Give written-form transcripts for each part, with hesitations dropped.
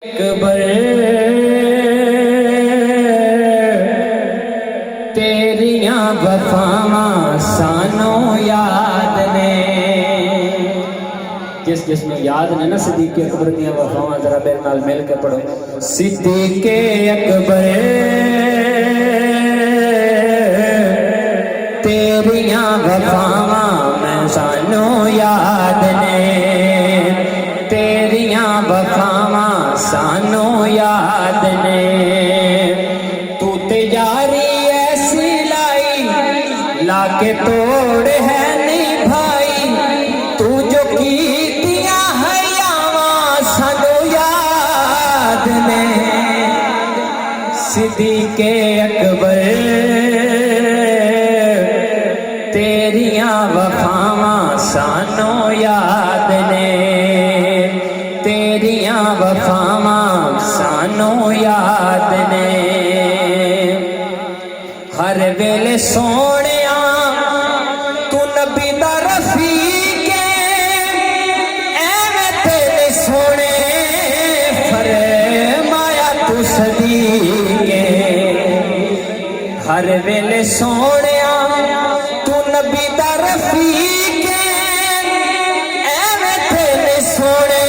अकबर तेरियां वफावां सानू याद ने। जिस जिसमें याद ने ना सिद्दीक़ अकबर दियां वफावां जरा मेरे नाल मिल के पढ़ो। सिद्दीक़ अकबर तेरियां वफावां मैं सानू याद ने। तेरियां वफावां सानू याद ने। तू ते यारी ऐसी लाई लाके तोड़ है निभाई। तू जो कीतियां हयावां सानू याद ने। सिद्दीक़ अकबर तेरियां वफावां सानू याद ने। तेरियां वफावां सानू याद ने। हर वेले सोहणिया तू नबी दा रफीक ऐवें तेरे सोहणे फरमाया तू सदीक। हर वेले सोहणिया तू नबी दा रफीक ऐवें तेरे सोहणे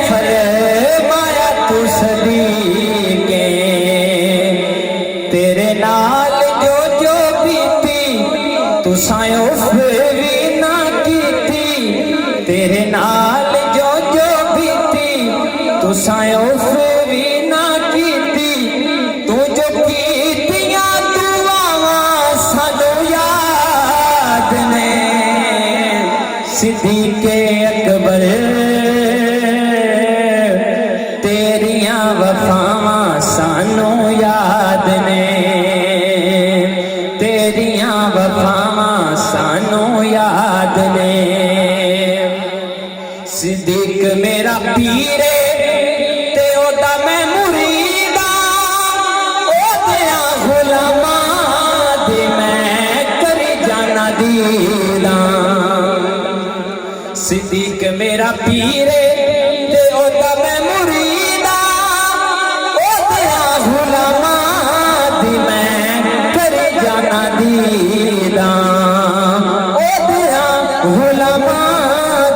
फरमाया तू सदीक। तेरे नाल जो जो बीती तू सायोफ भी ना कीती। तेरे नाल जो जो बीती तू सायोफ भी ना कीती। तू जो कीतियां दुआवां सानू याद ने। सिद्दीक़ अकबर तेरियां वफावां सानू याद ने। तेरियां वफावां सानू याद ने। सिद्दीक़ मेरा पीर ते ओदा मैं मुरीदा। ओदियां गुलामां दे मैं करी जाना दीदा। सिद्दीक़ मेरा पीर ते ओदा मैं मुरीदा। ओदियां गुलामां दी मैं करी जाना दीदा। ओदियां गुलामां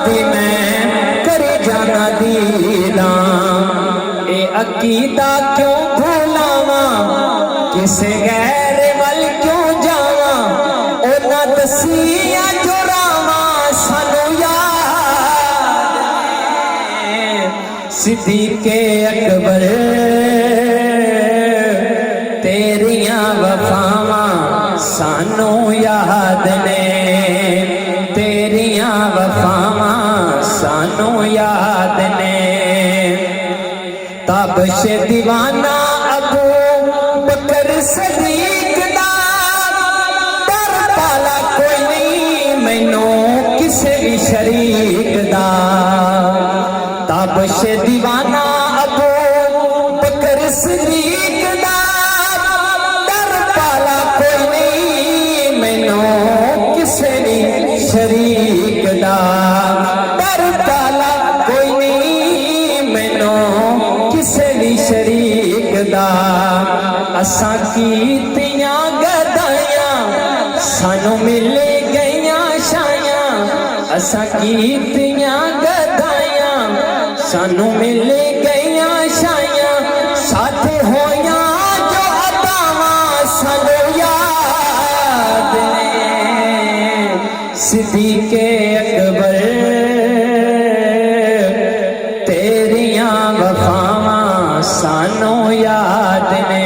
दी मैं करी जाना दीदा। ए अकीदा क्यों भुलावां किसे गैर वल क्यों जावां। ओना दसिया जो रावां सानू याद। सिद्दीक़ अकबर तेरियां वफावां सानू याद ने। तेरियां वफावां सानू याद ने। ताबश दीवाना अबू बकर सिद्दीक़ दा। डर पाला कोई नहीं मैनू किसे भी शरीक दा। ताबश दीवाना अबू बकर सिद्दीक़ दा। डर पाला कोई नहीं मैनू किसे भी शरीक दा। डर पाला कोई नहीं मैनू किसे भी शरीक दा। असां कीतियां गदाइयां सानू मिल गईयां शायां। असां कीतियां गदाइयां सानू मिल गईयां शायां। साथ होया जो अदावां सानू याद ने। सिद्दीक़ अकबर तेरियां वफावां सानू याद ने।